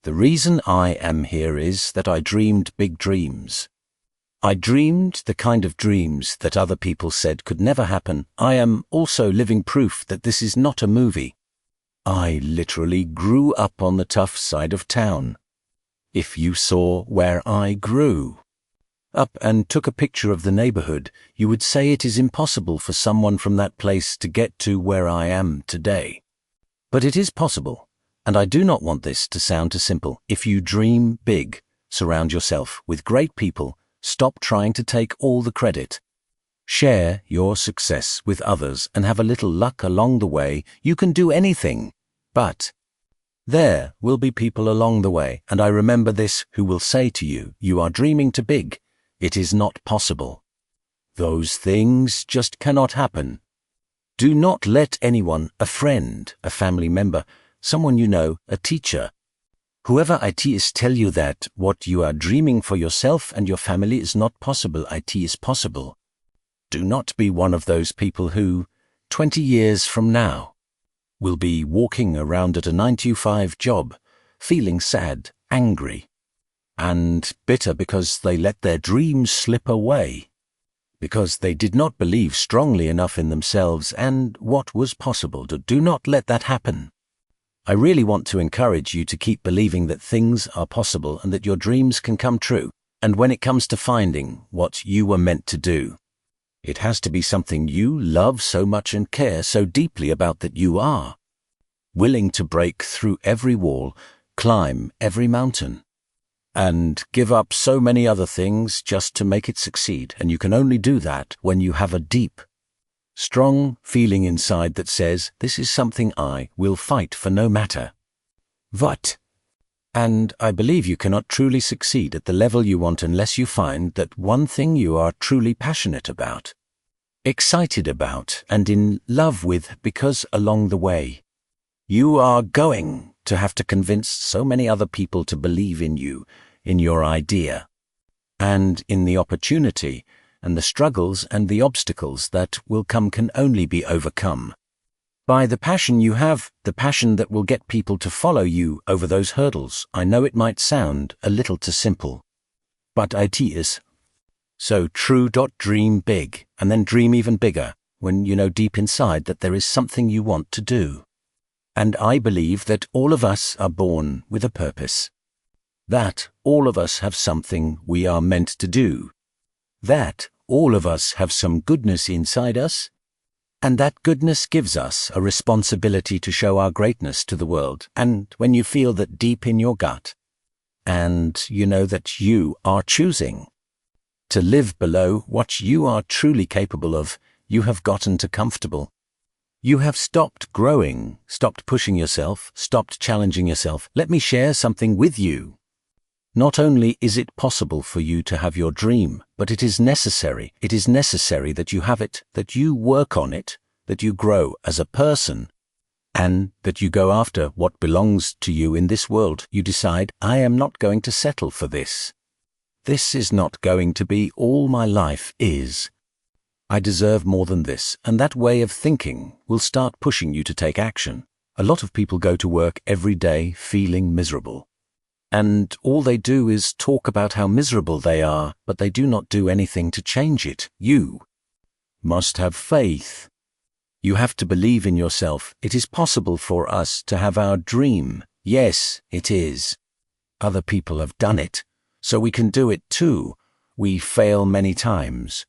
The reason I am here is that I dreamed big dreams. I dreamed the kind of dreams that other people said could never happen. I am also living proof that this is not a movie. I literally grew up on the tough side of town. If you saw where I grew up and took a picture of the neighborhood, you would say it is impossible for someone from that place to get to where I am today. But it is possible, and I do not want this to sound too simple. If you dream big, surround yourself with great people, stop trying to take all the credit. Share your success with others and have a little luck along the way. You can do anything, but there will be people along the way, and I remember this, who will say to you, you are dreaming too big. It is not possible. Those things just cannot happen. Do not let anyone, a friend, a family member, someone you know, a teacher, whoever it is tell you that what you are dreaming for yourself and your family is not possible. It is possible. Do not be one of those people who, 20 years from now, will be walking around at a 9-to-5 job, feeling sad, angry, and bitter because they let their dreams slip away, because they did not believe strongly enough in themselves and what was possible. Do not let that happen. I really want to encourage you to keep believing that things are possible and that your dreams can come true. And when it comes to finding what you were meant to do, it has to be something you love so much and care so deeply about that you are willing to break through every wall, climb every mountain, and give up so many other things just to make it succeed. And you can only do that when you have a deep, strong feeling inside that says, this is something I will fight for no matter what. And I believe you cannot truly succeed at the level you want unless you find that one thing you are truly passionate about, excited about, and in love with, because along the way, you are going to have to convince so many other people to believe in you, in your idea, and in the opportunity, and the struggles and the obstacles that will come can only be overcome by the passion you have, the passion that will get people to follow you over those hurdles. I know it might sound a little too simple, but it is so true. Dream big, and then dream even bigger when you know deep inside that there is something you want to do. And I believe that all of us are born with a purpose, that all of us have something we are meant to do, that all of us have some goodness inside us, and that goodness gives us a responsibility to show our greatness to the world. And when you feel that deep in your gut, and you know that you are choosing to live below what you are truly capable of, you have gotten too comfortable. You have stopped growing, stopped pushing yourself, stopped challenging yourself. Let me share something with you. Not only is it possible for you to have your dream, but it is necessary. It is necessary that you have it, that you work on it, that you grow as a person, and that you go after what belongs to you in this world. You decide, I am not going to settle for this. This is not going to be all my life is. I deserve more than this, and that way of thinking will start pushing you to take action. A lot of people go to work every day feeling miserable. And all they do is talk about how miserable they are, but they do not do anything to change it. You must have faith. You have to believe in yourself. It is possible for us to have our dream. Yes, it is. Other people have done it, so we can do it too. We fail many times.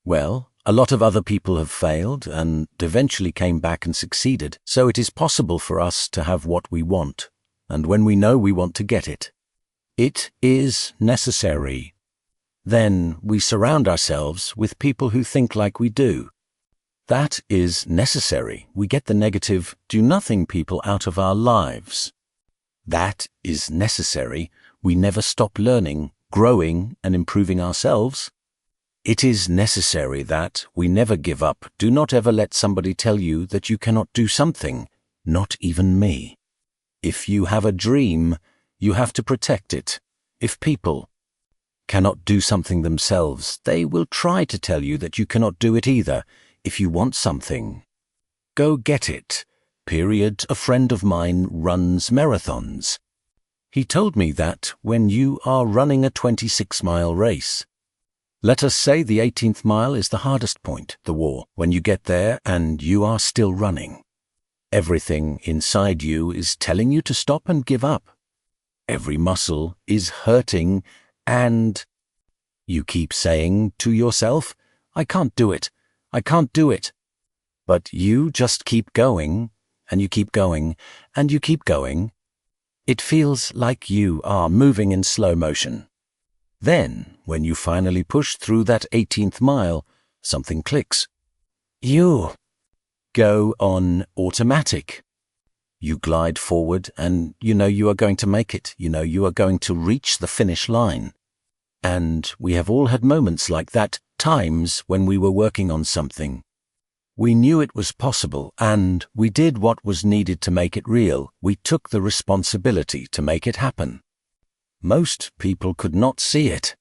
Well, a lot of other people have failed and eventually came back and succeeded, so it is possible for us to have what we want. And when we know we want to get it, it is necessary. Then we surround ourselves with people who think like we do. That is necessary. We get the negative, do-nothing people out of our lives. That is necessary. We never stop learning, growing, and improving ourselves. It is necessary that we never give up. Do not ever let somebody tell you that you cannot do something, not even me. If you have a dream, you have to protect it. If people cannot do something themselves, they will try to tell you that you cannot do it either. If you want something, go get it. Period. A friend of mine runs marathons. He told me that when you are running a 26-mile race, let us say the 18th mile is the hardest point, the war, when you get there and you are still running. Everything inside you is telling you to stop and give up. Every muscle is hurting and you keep saying to yourself, I can't do it, I can't do it. But you just keep going, and you keep going, and you keep going. It feels like you are moving in slow motion. Then, when you finally push through that 18th mile, something clicks. You go on automatic. You glide forward and you know you are going to make it. You know you are going to reach the finish line. And we have all had moments like that, times when we were working on something. We knew it was possible and we did what was needed to make it real. We took the responsibility to make it happen. Most people could not see it.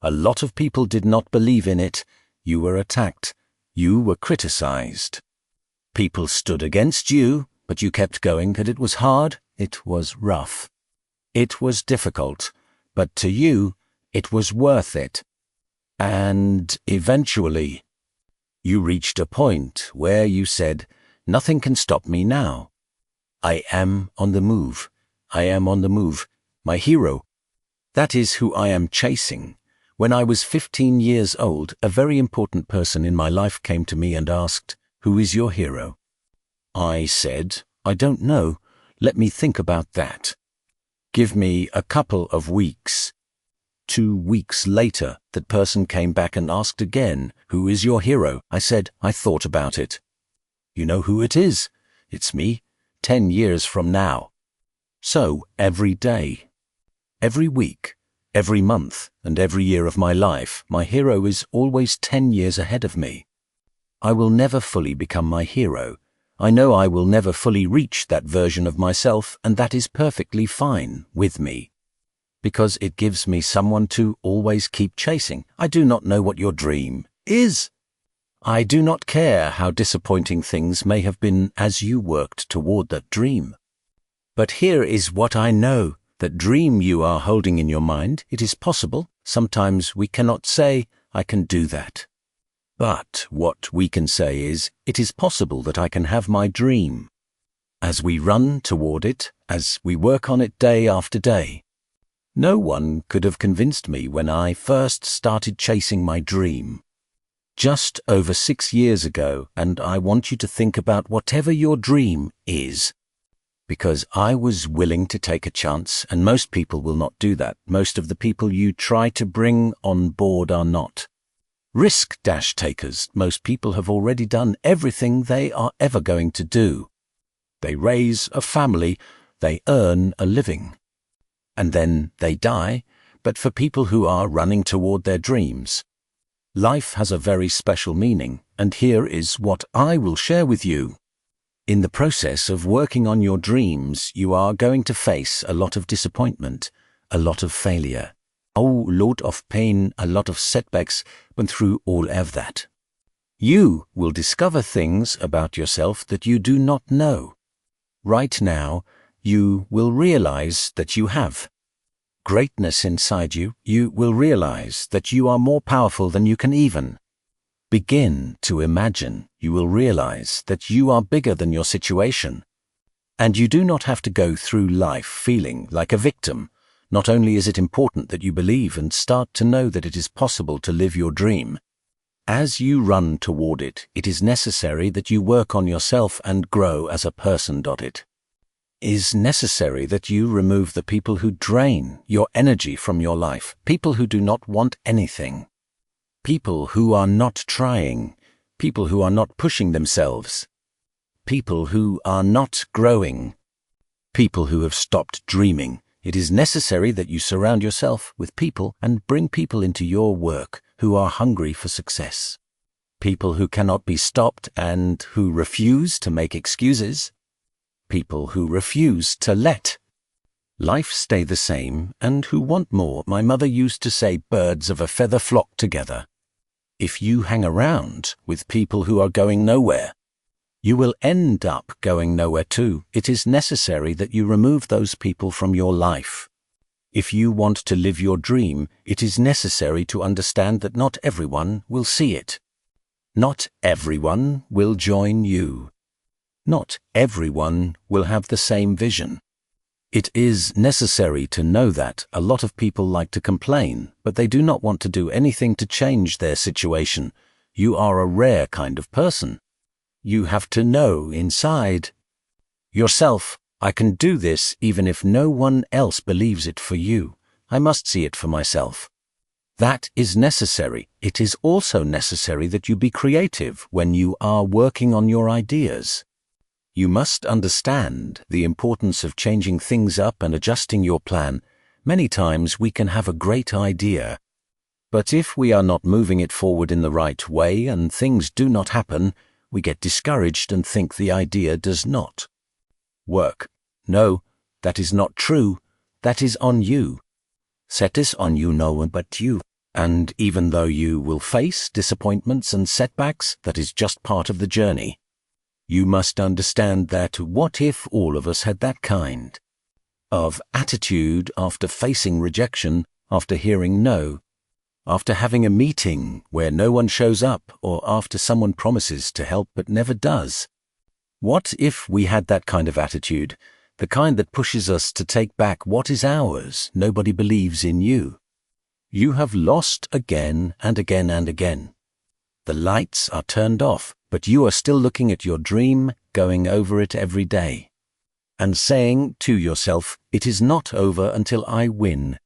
A lot of people did not believe in it. You were attacked. You were criticized. People stood against you, but you kept going, and it was hard, it was rough. It was difficult, but to you, it was worth it. And eventually, you reached a point where you said, nothing can stop me now. I am on the move. I am on the move. My hero. That is who I am chasing. When I was 15 years old, a very important person in my life came to me and asked, who is your hero? I said, I don't know. Let me think about that. Give me a couple of weeks. 2 weeks later, that person came back and asked again, who is your hero? I said, I thought about it. You know who it is? It's me, 10 years from now. So, every day, every week, every month, and every year of my life, my hero is always 10 years ahead of me. I will never fully become my hero. I know I will never fully reach that version of myself, and that is perfectly fine with me. Because it gives me someone to always keep chasing. I do not know what your dream is. I do not care how disappointing things may have been as you worked toward that dream. But here is what I know. That dream you are holding in your mind, it is possible. Sometimes we cannot say, I can do that. But what we can say is, it is possible that I can have my dream. As we run toward it, as we work on it day after day. No one could have convinced me when I first started chasing my dream. Just over 6 years ago, and I want you to think about whatever your dream is. Because I was willing to take a chance, and most people will not do that. Most of the people you try to bring on board are not. Risk-takers, most people have already done everything they are ever going to do. They raise a family, they earn a living. And then they die, but for people who are running toward their dreams, life has a very special meaning, and here is what I will share with you. In the process of working on your dreams, you are going to face a lot of disappointment, a lot of failure, a lot of pain, a lot of setbacks, but through all of that, you will discover things about yourself that you do not know. Right now, you will realize that you have greatness inside you. You will realize that you are more powerful than you can even begin to imagine. You will realize that you are bigger than your situation. And you do not have to go through life feeling like a victim. Not only is it important that you believe and start to know that it is possible to live your dream, as you run toward it, it is necessary that you work on yourself and grow as a person. It is necessary that you remove the people who drain your energy from your life, people who do not want anything, people who are not trying, people who are not pushing themselves, people who are not growing, people who have stopped dreaming. It is necessary that you surround yourself with people and bring people into your work who are hungry for success. People who cannot be stopped and who refuse to make excuses. People who refuse to let life stay the same and who want more. My mother used to say, birds of a feather flock together. If you hang around with people who are going nowhere, You will end up going nowhere too. It is necessary that you remove those people from your life. If you want to live your dream, it is necessary to understand that not everyone will see it. Not everyone will join you. Not everyone will have the same vision. It is necessary to know that a lot of people like to complain, but they do not want to do anything to change their situation. You are a rare kind of person. You have to know inside yourself, I can do this even if no one else believes it for you. I must see it for myself. That is necessary. It is also necessary that you be creative when you are working on your ideas. You must understand the importance of changing things up and adjusting your plan. Many times we can have a great idea, but if we are not moving it forward in the right way and things do not happen, we get discouraged and think the idea does not work. No, that is not true. That is on you. That is on you, no one but you. And even though you will face disappointments and setbacks, that is just part of the journey. You must understand that what if all of us had that kind of attitude after facing rejection, after hearing no, after having a meeting where no one shows up, or after someone promises to help but never does? What if we had that kind of attitude, the kind that pushes us to take back what is ours? Nobody believes in you. You have lost again and again and again. The lights are turned off, but you are still looking at your dream, going over it every day, and saying to yourself, it is not over until I win.